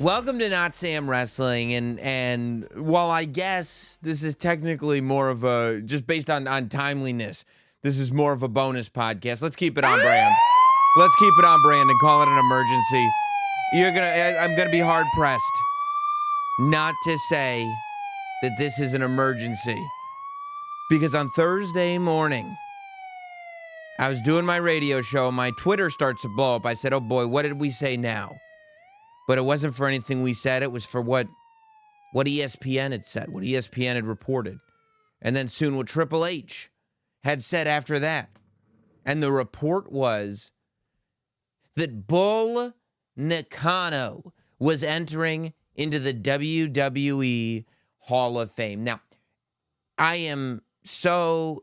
Welcome to Notsam Wrestling, and while I guess this is technically more of a, just based on timeliness, this is more of a bonus podcast. Let's keep it on brand. Let's keep it on brand and call it an emergency. I'm gonna be hard pressed not to say that this is an emergency, because on Thursday morning, I was doing my radio show. My Twitter starts to blow up. I said, "Oh boy, what did we say now?" But it wasn't for anything we said. It was for what ESPN had said, what ESPN had reported. And then soon what Triple H had said after that. And the report was that Bull Nakano was entering into the WWE Hall of Fame. Now, I am so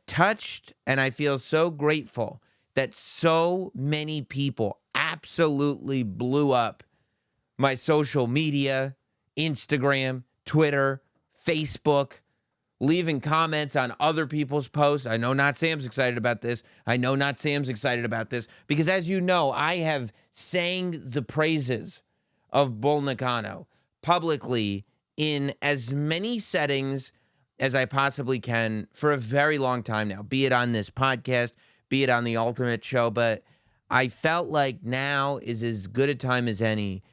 touched, and I feel so grateful that so many people absolutely blew up my social media, Instagram, Twitter, Facebook, leaving comments on other people's posts. I know Not Sam's excited about this. Because as you know, I have sang the praises of Bull Nakano publicly in as many settings as I possibly can for a very long time now, be it on this podcast, be it on the Ultimate Show. But I felt like now is as good a time as any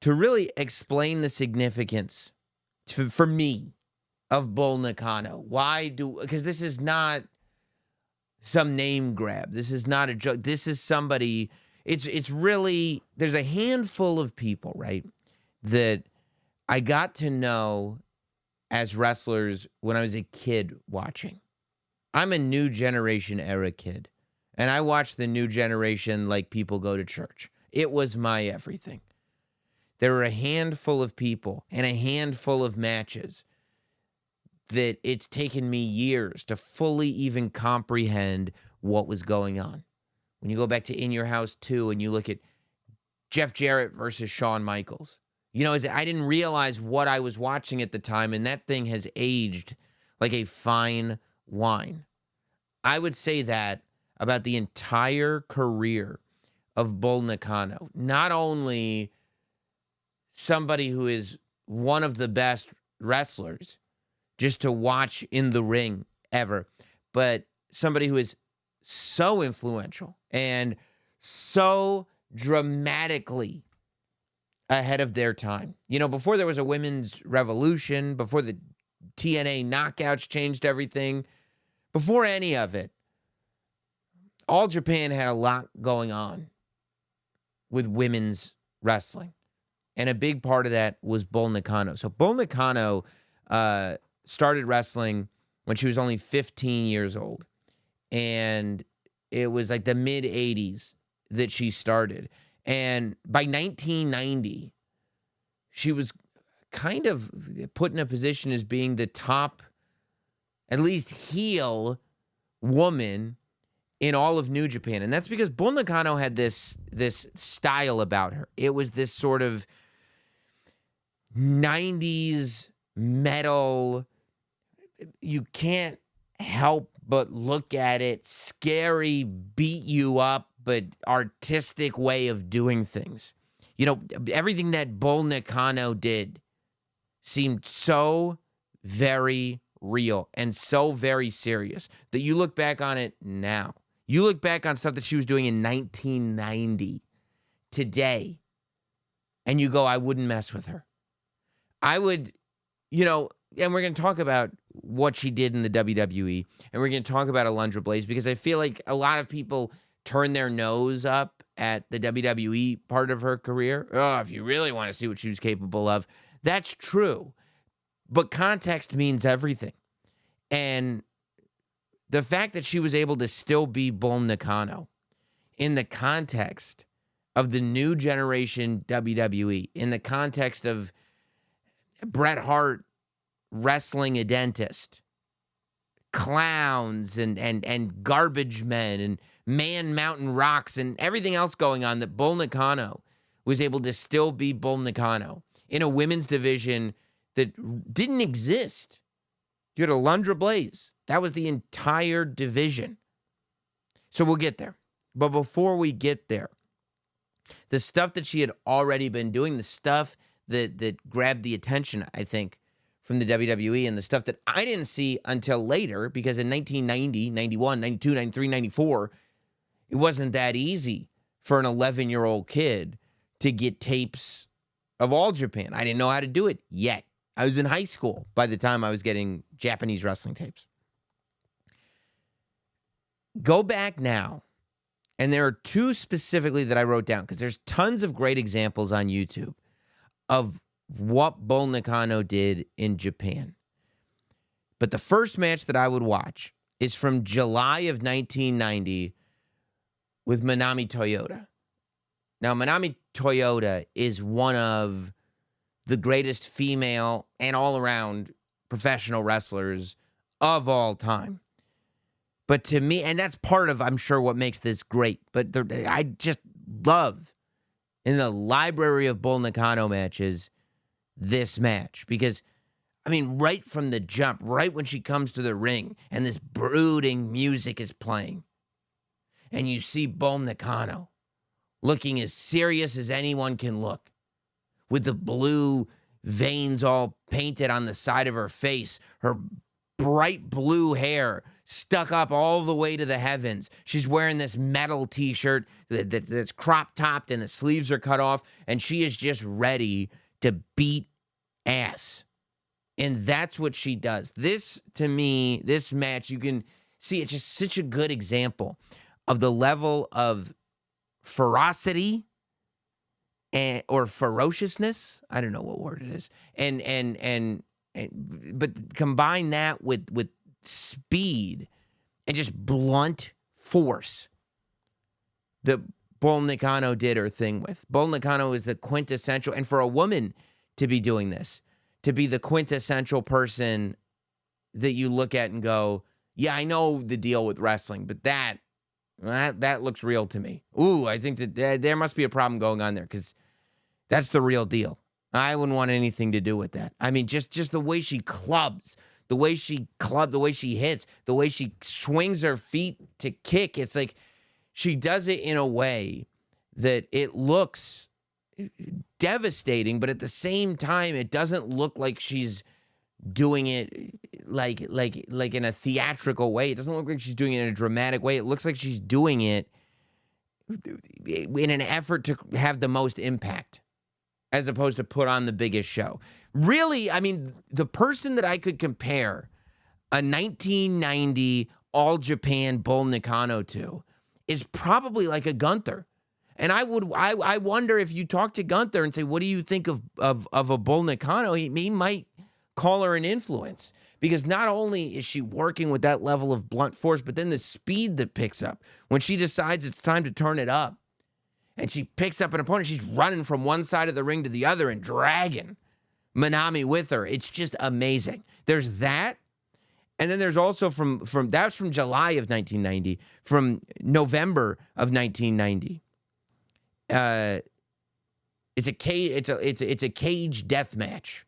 to really explain the significance for me of Bull Nakano. Because this is not some name grab. This is not a joke. This is somebody, it's really, there's a handful of people, right, that I got to know as wrestlers when I was a kid watching. I'm a new generation era kid, and I watched the new generation like people go to church. It was my everything. There were a handful of people and a handful of matches that it's taken me years to fully even comprehend what was going on. When you go back to In Your House 2 and you look at Jeff Jarrett versus Shawn Michaels, you know, I didn't realize what I was watching at the time, and that thing has aged like a fine wine. I would say that about the entire career of Bull Nakano. Not only somebody who is one of the best wrestlers just to watch in the ring ever, but somebody who is so influential and so dramatically ahead of their time. You know, before there was a women's revolution, before the TNA knockouts changed everything, before any of it, All Japan had a lot going on with women's wrestling. And a big part of that was Bull Nakano. So Bull Nakano started wrestling when she was only 15 years old. And it was like the mid-'80s that she started. And by 1990, she was kind of put in a position as being the top, at least heel woman in all of New Japan. And that's because Bull Nakano had this style about her. It was this sort of 90s metal, you can't help but look at it, scary, beat you up, but artistic way of doing things. You know, everything that Bull Nakano did seemed so very real and so very serious that you look back on it now. You look back on stuff that she was doing in 1990 today, and you go, I wouldn't mess with her. I would, you know, and we're going to talk about what she did in the WWE, and we're going to talk about Alundra Blaze, because I feel like a lot of people turn their nose up at the WWE part of her career. Oh, if you really want to see what she was capable of, that's true. But context means everything. And the fact that she was able to still be Bull Nakano in the context of the new generation WWE, in the context of Bret Hart wrestling a dentist, clowns and garbage men and Man Mountain Rocks and everything else going on, that Bull Nakano was able to still be Bull Nakano in a women's division that didn't exist. You had Alundra Blaze. That was the entire division. So we'll get there. But before we get there, The stuff that she had already been doing, the stuff that grabbed the attention, I think, from the WWE, and the stuff that I didn't see until later, because in 1990, 91, 92, 93, 94, it wasn't that easy for an 11-year-old kid to get tapes of All Japan. I didn't know how to do it yet. I was in high school by the time I was getting Japanese wrestling tapes. Go back now, and there are two specifically that I wrote down, because there's tons of great examples on YouTube of what Bull Nakano did in Japan. But the first match that I would watch is from July of 1990 with Manami Toyota. Now, Manami Toyota is one of the greatest female and all-around professional wrestlers of all time. But to me, and that's part of, I'm sure, what makes this great, but I just love, in the library of Bull Nakano matches, this match. Because, I mean, right from the jump, right when she comes to the ring, and this brooding music is playing, and you see Bull Nakano looking as serious as anyone can look, with the blue veins all painted on the side of her face, her bright blue hair stuck up all the way to the heavens. She's wearing this metal t-shirt that's crop-topped and the sleeves are cut off, and she is just ready to beat ass. And that's what she does. This, to me, this match, you can see it's just such a good example of the level of ferocity or ferociousness. I don't know what word it is. But combine that with speed and just blunt force that Bull Nakano did her thing with. Bull Nakano is the quintessential, and for a woman to be doing this, to be the quintessential person that you look at and go, yeah, I know the deal with wrestling, but that looks real to me. Ooh, I think that there must be a problem going on there, because that's the real deal. I wouldn't want anything to do with that. I mean, just the way she clubs, the way she hits, the way she swings her feet to kick. It's like she does it in a way that it looks devastating, but at the same time, it doesn't look like she's doing it like in a theatrical way. It doesn't look like she's doing it in a dramatic way. It looks like she's doing it in an effort to have the most impact, as opposed to put on the biggest show. Really, I mean, the person that I could compare a 1990 All Japan Bull Nakano to is probably like a Gunther. And I wonder if you talk to Gunther and say, what do you think of a Bull Nakano? He might call her an influence, because not only is she working with that level of blunt force, but then the speed that picks up when she decides it's time to turn it up. And she picks up an opponent, she's running from one side of the ring to the other and dragging Manami with her. It's just amazing. There's that. And then there's also from that's from July of 1990, from November of 1990. It's a cage death match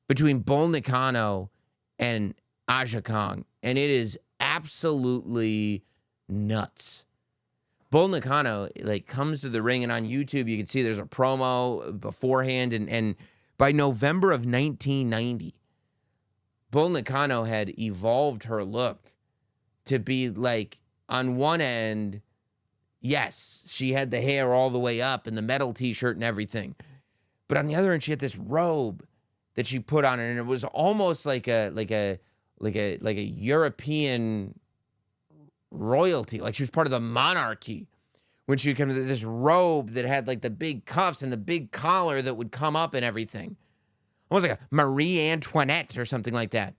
between Bull Nakano and Aja Kong, and it is absolutely nuts. Bull Nakano comes to the ring, and on YouTube you can see there's a promo beforehand, and by November of 1990, Bull Nakano had evolved her look to be like, on one end, yes, she had the hair all the way up and the metal t-shirt and everything, but on the other end she had this robe that she put on, and it was almost like a European royalty, like she was part of the monarchy when she would come to this robe that had like the big cuffs and the big collar that would come up and everything, almost like a Marie Antoinette or something like that.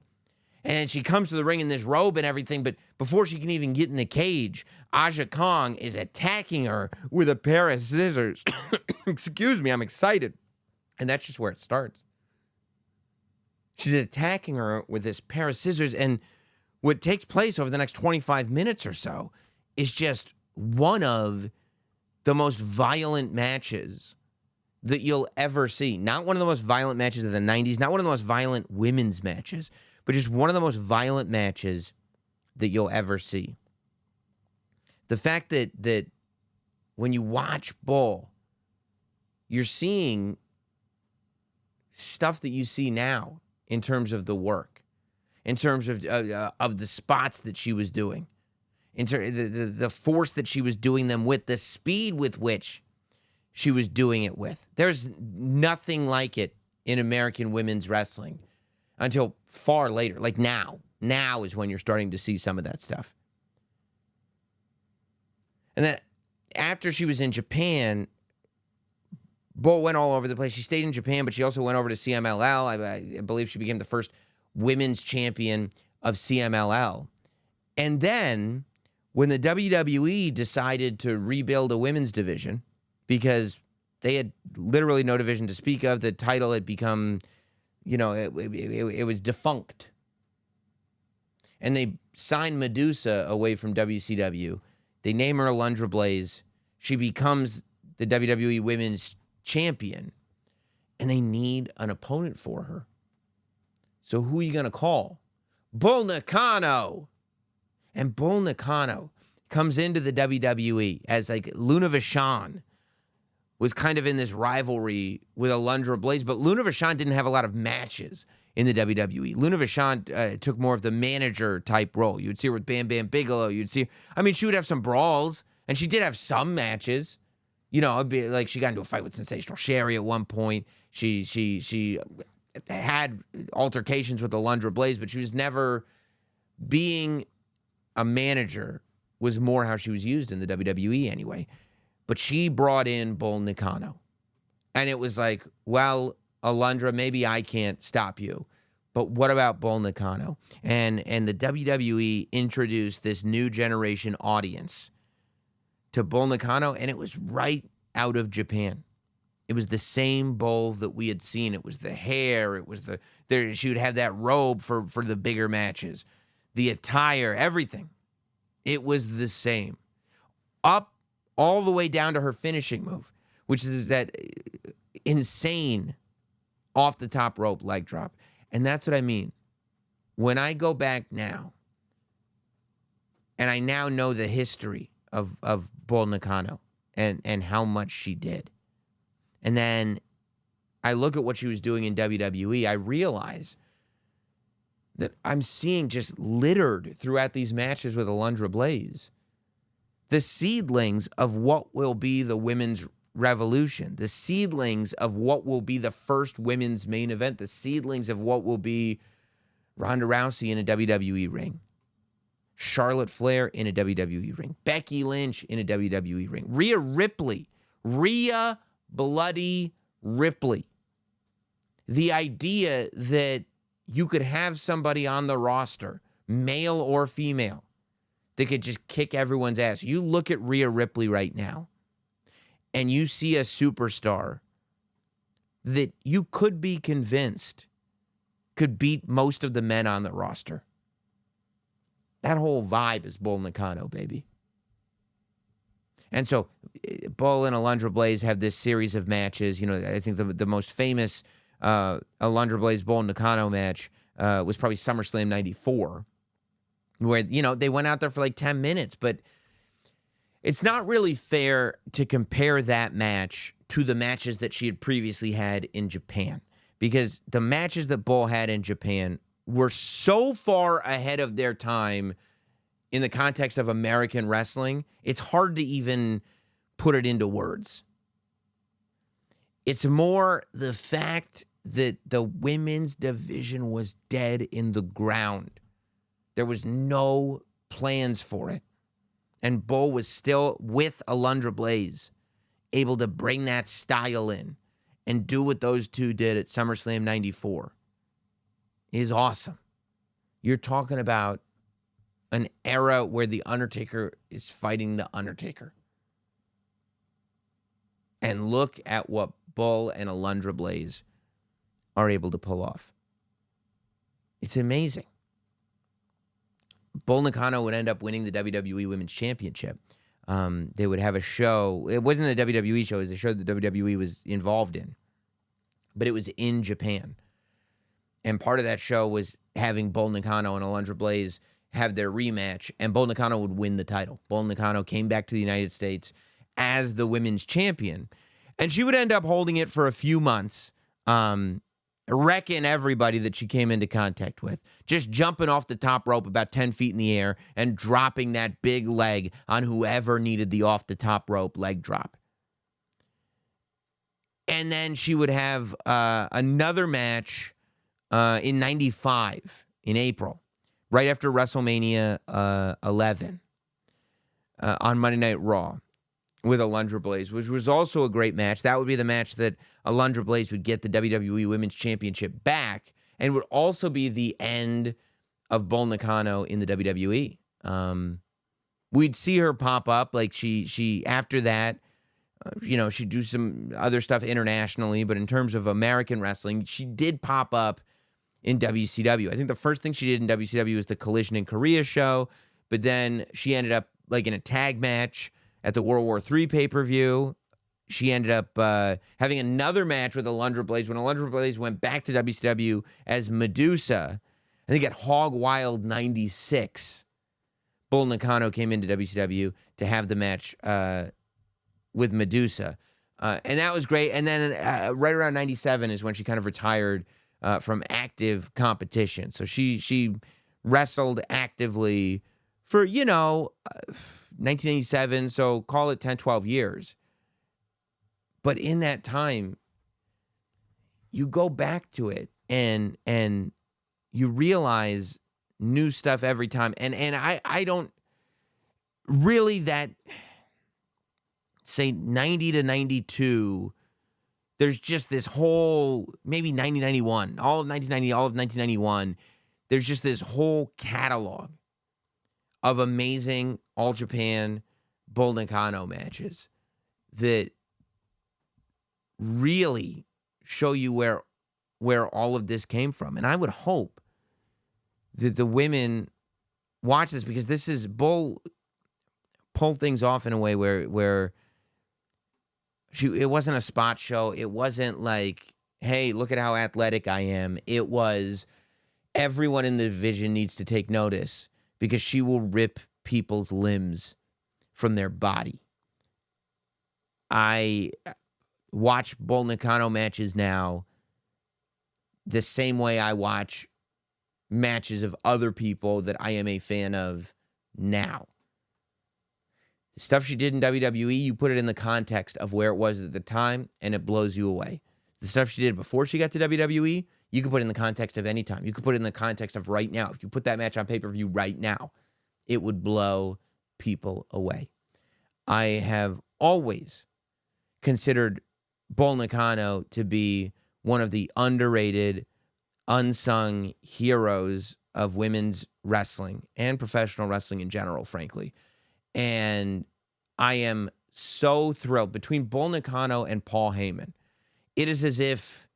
And she comes to the ring in this robe and everything, but before she can even get in the cage, Aja Kong is attacking her with a pair of scissors. Excuse me, I'm excited. And that's just where it starts. She's attacking her with this pair of scissors, and what takes place over the next 25 minutes or so is just one of the most violent matches that you'll ever see. Not one of the most violent matches of the 90s, not one of the most violent women's matches, but just one of the most violent matches that you'll ever see. The fact that when you watch Bull, you're seeing stuff that you see now in terms of the work, in terms of the spots that she was doing, in the force that she was doing them with, the speed with which she was doing it with. There's nothing like it in American women's wrestling until far later, like now. Now is when you're starting to see some of that stuff. And then after she was in Japan, Bull went all over the place. She stayed in Japan, but she also went over to CMLL. I believe she became the first women's champion of CMLL. And then when the WWE decided to rebuild a women's division, because they had literally no division to speak of, the title had become, it was defunct. And they signed Medusa away from WCW. They name her Alundra Blaze. She becomes the WWE Women's Champion. And they need an opponent for her. So who are you going to call? Bull Nakano. And Bull Nakano comes into the WWE as like Luna Vachon was kind of in this rivalry with Alundra Blaze. But Luna Vachon didn't have a lot of matches in the WWE. Luna Vachon took more of the manager type role. You would see her with Bam Bam Bigelow. She would have some brawls, and she did have some matches. It'd be like she got into a fight with Sensational Sherry at one point. She had altercations with Alundra Blaze, but she was never being a manager. Was more how she was used in the WWE anyway. But she brought in Bull Nakano, and it was like, well, Alundra, maybe I can't stop you, but what about Bull Nakano? And the WWE introduced this new generation audience to Bull Nakano, and it was right out of Japan. It was the same Bull that we had seen. It was the hair. It was she would have that robe for the bigger matches, the attire, everything. It was the same, up all the way down to her finishing move, which is that insane off the top rope leg drop. And that's what I mean. When I go back now, and I now know the history of Bull Nakano and how much she did, and then I look at what she was doing in WWE, I realize that I'm seeing just littered throughout these matches with Alundra Blaze the seedlings of what will be the women's revolution, the seedlings of what will be the first women's main event, the seedlings of what will be Ronda Rousey in a WWE ring, Charlotte Flair in a WWE ring, Becky Lynch in a WWE ring, Rhea Bloody Ripley. The idea that you could have somebody on the roster, male or female, that could just kick everyone's ass. You look at Rhea Ripley right now, and you see a superstar that you could be convinced could beat most of the men on the roster. That whole vibe is Bull Nakano, baby. And so Bull and Alundra Blaze have this series of matches. I think the most famous Alundra Blaze Bull Nakano match was probably SummerSlam 94, where, they went out there for like 10 minutes, but it's not really fair to compare that match to the matches that she had previously had in Japan, because the matches that Bull had in Japan were so far ahead of their time in the context of American wrestling, it's hard to even put it into words. It's more the fact that the women's division was dead in the ground. There was no plans for it. And Bull was still, with Alundra Blaze, able to bring that style in and do what those two did at SummerSlam 94. It is awesome. You're talking about an era where The Undertaker is fighting The Undertaker. And look at what Bull and Alundra Blaze are able to pull off. It's amazing. Bull Nakano would end up winning the WWE Women's Championship. They would have a show. It wasn't a WWE show. It was a show that WWE was involved in. But it was in Japan. And part of that show was having Bull Nakano and Alundra Blaze have their rematch. And Bull Nakano would win the title. Bull Nakano came back to the United States as the women's champion. And she would end up holding it for a few months, wrecking everybody that she came into contact with, just jumping off the top rope about 10 feet in the air and dropping that big leg on whoever needed the off the top rope leg drop. And then she would have another match in 95 in April, right after WrestleMania 11 on Monday Night Raw with Alundra Blaze, which was also a great match. That would be the match that Alundra Blaze would get the WWE Women's Championship back, and would also be the end of Bull Nakano in the WWE. We'd see her pop up, like she after that, she'd do some other stuff internationally, but in terms of American wrestling, she did pop up in WCW. I think the first thing she did in WCW was the Collision in Korea show, but then she ended up like in a tag match at the World War III pay-per-view. She ended up having another match with Alundra Blaze when Alundra Blaze went back to WCW as Medusa. I think at Hog Wild 96, Bull Nakano came into WCW to have the match with Medusa. And that was great. And then right around 97 is when she kind of retired from active competition. So she wrestled actively for, 1987, so call it 10, 12 years. But in that time, you go back to it and you realize new stuff every time. And I don't really that, say 90 to 92, there's just this whole, maybe 90, 91, all of 1990, all of 1991, there's just this whole catalog of amazing All Japan Bull Nakano matches that really show you where all of this came from. And I would hope that the women watch this, because this is Bull pulled things off in a way where it wasn't a spot show. It wasn't like, hey, look at how athletic I am. It was everyone in the division needs to take notice, because she will rip people's limbs from their body. I watch Bull Nakano matches now the same way I watch matches of other people that I am a fan of now. The stuff she did in WWE, you put it in the context of where it was at the time, and it blows you away. The stuff she did before she got to WWE, you can put it in the context of any time. You could put it in the context of right now. If you put that match on pay-per-view right now, it would blow people away. I have always considered Bull Nakano to be one of the underrated, unsung heroes of women's wrestling and professional wrestling in general, frankly. And I am so thrilled. Between Bull Nakano and Paul Heyman, it is as if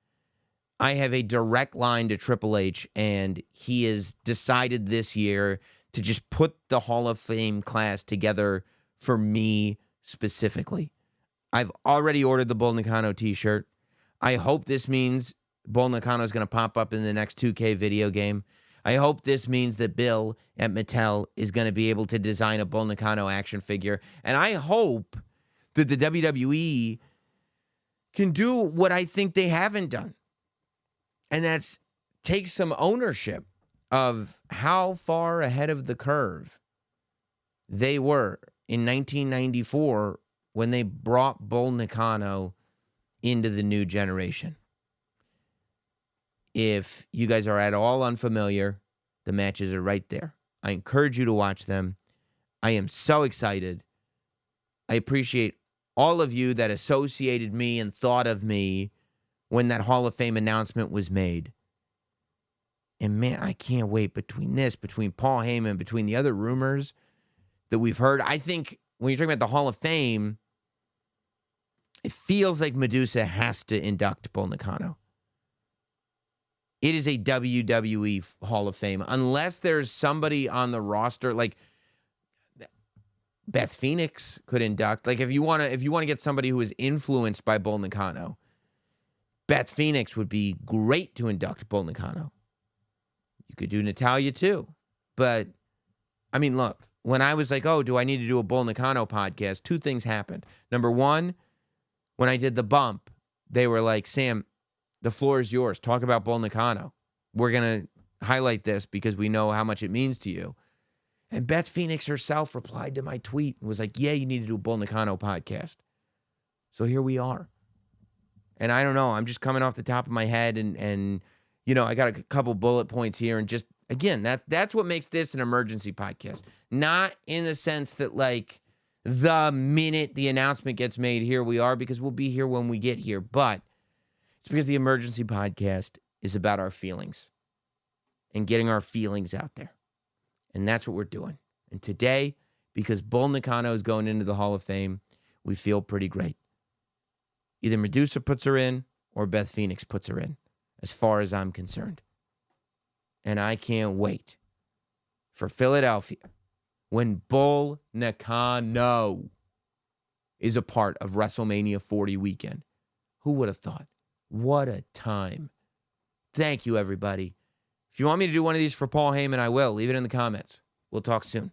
I have a direct line to Triple H, and he has decided this year to just put the Hall of Fame class together for me specifically. I've already ordered the Bull Nakano t-shirt. I hope this means Bull Nakano is going to pop up in the next 2K video game. I hope this means that Bill at Mattel is going to be able to design a Bull Nakano action figure. And I hope that the WWE can do what I think they haven't done. And that's take some ownership of how far ahead of the curve they were in 1994 when they brought Bull Nakano into the new generation. If you guys are at all unfamiliar, the matches are right there. I encourage you to watch them. I am so excited. I appreciate all of you that associated me and thought of me when that Hall of Fame announcement was made. And man, I can't wait between Paul Heyman, between the other rumors that we've heard. I think when you're talking about the Hall of Fame, it feels like Medusa has to induct Bull Nakano. It is a WWE Hall of Fame. Unless there's somebody on the roster, like Beth Phoenix could induct. Like if you want to get somebody who is influenced by Bull Nakano, Beth Phoenix would be great to induct Bull Nakano. You could do Natalya too. But, I mean, look, when I was like, oh, do I need to do a Bull Nakano podcast? Two things happened. Number one, when I did the bump, they were like, Sam, the floor is yours. Talk about Bull Nakano. We're going to highlight this because we know how much it means to you. And Beth Phoenix herself replied to my tweet and was like, yeah, you need to do a Bull Nakano podcast. So here we are. And I don't know. I'm just coming off the top of my head and you know, I got a couple bullet points here. And just, again, that's what makes this an emergency podcast. Not in the sense that, like, the minute the announcement gets made, here we are, because we'll be here when we get here. But it's because the emergency podcast is about our feelings and getting our feelings out there. And that's what we're doing. And today, because Bull Nakano is going into the Hall of Fame, we feel pretty great. Either Medusa puts her in or Beth Phoenix puts her in, as far as I'm concerned. And I can't wait for Philadelphia when Bull Nakano is a part of WrestleMania 40 weekend. Who would have thought? What a time. Thank you, everybody. If you want me to do one of these for Paul Heyman, I will. Leave it in the comments. We'll talk soon.